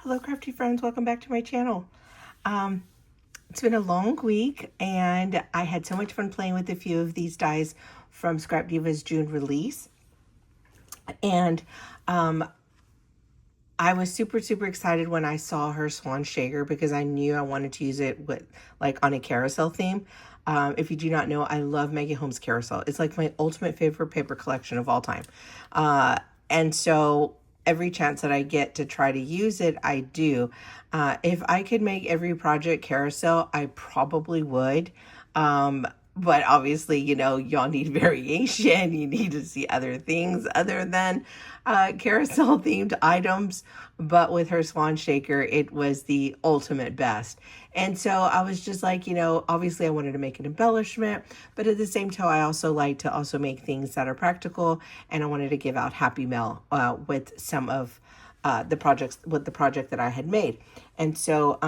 Hello crafty friends, welcome back to my channel. It's been a long week and I had so much fun playing with a few of these dies from ScrapDiva's June release. And I was super excited when I saw her Swan Shaker because I knew I wanted to use it with on a carousel theme. If you do not know, I love Maggie Holmes Carousel. It's like my ultimate favorite paper collection of all time. And so every chance that I get to try to use it, I do. If I could make every project carousel, I probably would. But obviously, you know, y'all need variation. You need to see other things other than carousel themed items. But with her Swan Shaker, it was the ultimate best. And so I was just like, you know, obviously I wanted to make an embellishment, but at the same time, I also like to also make things that are practical. And I wanted to give out Happy Mail with some of the project that I had made. And so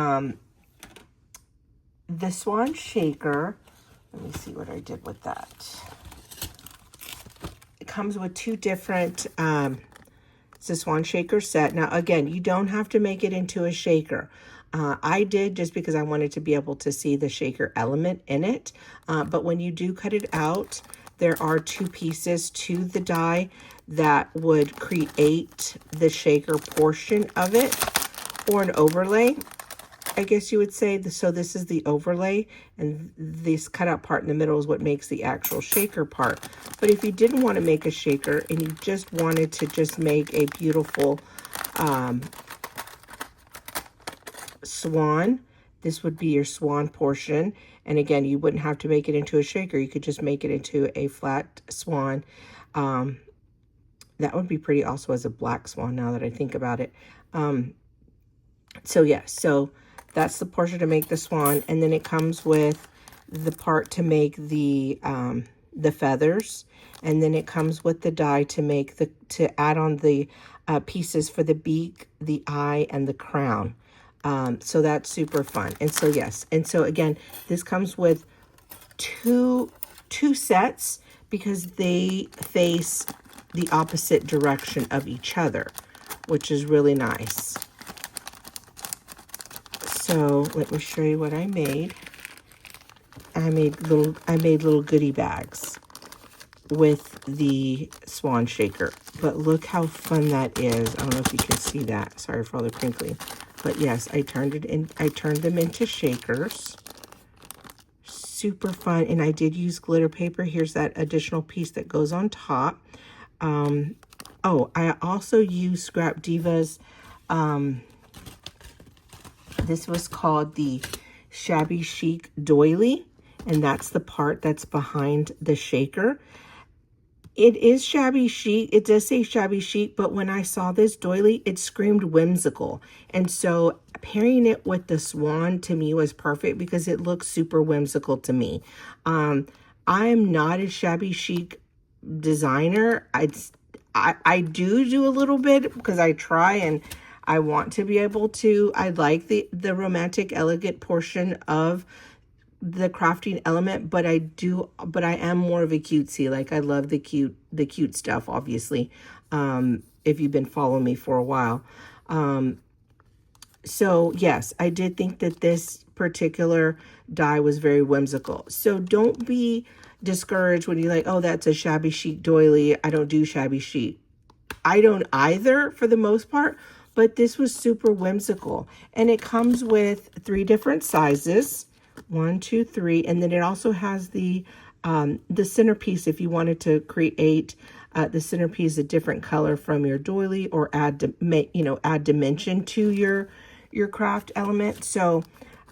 the Swan Shaker, let me see what I did with that. It comes with two different, it's a Swan Shaker set. Now, again, you don't have to make it into a shaker. I did just because I wanted to be able to see the shaker element in it. But when you do cut it out, there are two pieces to the die that would create the shaker portion of it, or an overlay, I guess you would say. So this is the overlay, and this cutout part in the middle is what makes the actual shaker part. But if you didn't want to make a shaker and you just wanted to just make a beautiful swan, this would be your swan portion. And again, you wouldn't have to make it into a shaker. You could just make it into a flat swan. That would be pretty also as a black swan now that I think about it. So yeah, so that's the portion to make the swan. And then it comes with the part to make the feathers. And then it comes with the die to make to add on the pieces for the beak, the eye, and the crown. So that's super fun. And so yes, and so again, this comes with two sets because they face the opposite direction of each other, which is really nice. So let me show you what I made. I made little goodie bags with the Swan Shaker. But look how fun that is. I don't know if you can see that. Sorry for all the crinkling. But yes, I turned them into shakers. Super fun. And I did use glitter paper. Here's that additional piece that goes on top. Oh, I also used ScrapDiva's, this was called the Shabby Chic Doily, and that's the part that's behind the shaker. It is shabby chic. It does say shabby chic, but when I saw this doily, it screamed whimsical. And so pairing it with the swan to me was perfect because it looks super whimsical to me. I am not a shabby chic designer. I do a little bit because I try and I want to be able to. I like the romantic, elegant portion of the crafting element, but I am more of a cutesy. Like I love the cute stuff, obviously, if you've been following me for a while. So yes, I did think that this particular die was very whimsical. So don't be discouraged when you're like, oh, that's a shabby chic doily. I don't do shabby chic. I don't either for the most part, but this was super whimsical. And it comes with 3 different sizes. 1, 2, 3, and then it also has the centerpiece if you wanted to create the centerpiece a different color from your doily, or add dimension to your craft element. So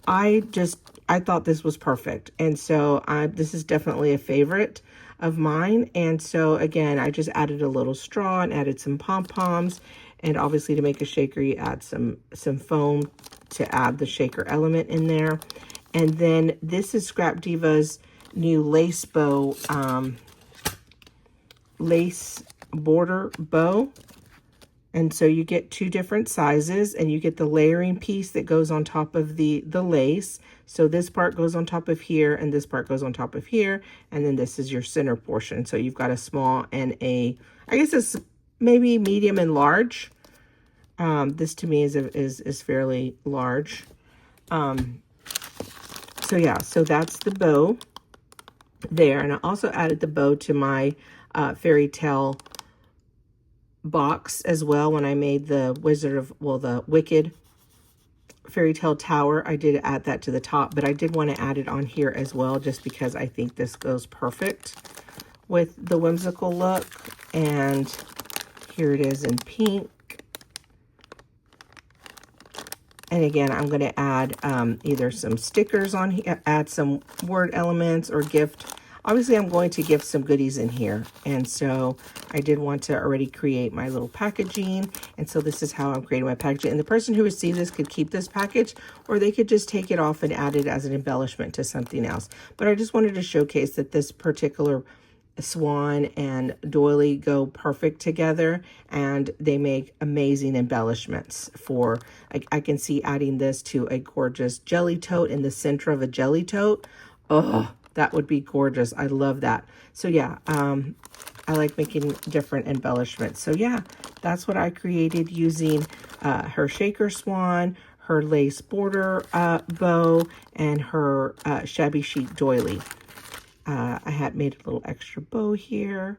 I thought this was perfect, and so this is definitely a favorite of mine. And so again, I just added a little straw and added some pom-poms, and obviously to make a shaker you add some foam to add the shaker element in there. And then this is ScrapDiva's new lace bow, lace border bow. And so you get 2 different sizes, and you get the layering piece that goes on top of the lace. So this part goes on top of here, and this part goes on top of here. And then this is your center portion. So you've got a small and I guess it's maybe medium and large. This to me is fairly large. So yeah, so that's the bow there. And I also added the bow to my fairy tale box as well when I made the the Wicked fairy tale tower. I did add that to the top, but I did want to add it on here as well, just because I think this goes perfect with the whimsical look. And here it is in pink. And again, I'm going to add either some stickers on here, add some word elements or gift. Obviously, I'm going to gift some goodies in here. And so I did want to already create my little packaging. And so this is how I'm creating my packaging. And the person who receives this could keep this package, or they could just take it off and add it as an embellishment to something else. But I just wanted to showcase that this particular swan and doily go perfect together, and they make amazing embellishments for, I can see adding this to a gorgeous jelly tote in the center of a jelly tote. Oh, that would be gorgeous. I love that. So yeah, I like making different embellishments. So yeah, that's what I created using her shaker swan, her lace border bow, and her shabby chic doily. I had made a little extra bow here.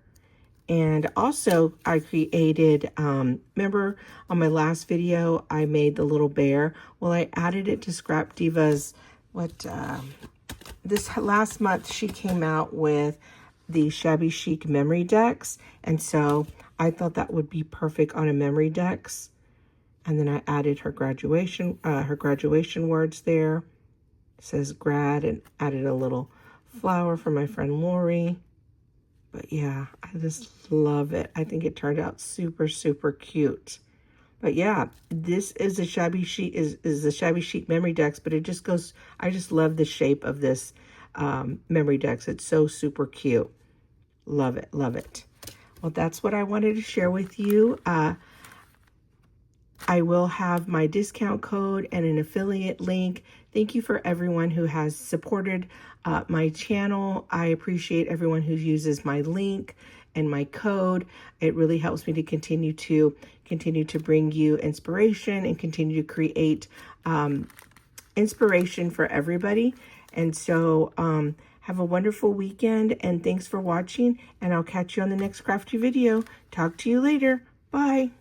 And also I created, remember on my last video, I made the little bear. Well, I added it to ScrapDiva's, this last month she came out with the Shabby Chic memory decks. And so I thought that would be perfect on a memory decks. And then I added her graduation words there. It says grad, and added a little flower for my friend Lori. But yeah, I just love it. I think it turned out super, super cute. But yeah, this is a shabby chic is the Shabby Chic memory decks, but it just goes, I just love the shape of this memory decks. It's so super cute. Love it, love it. Well, that's what I wanted to share with you. I will have my discount code and an affiliate link. Thank you for everyone who has supported my channel. I appreciate everyone who uses my link and my code. It really helps me to continue to bring you inspiration and continue to create inspiration for everybody. And so have a wonderful weekend, and thanks for watching, and I'll catch you on the next crafty video. Talk to you later. Bye.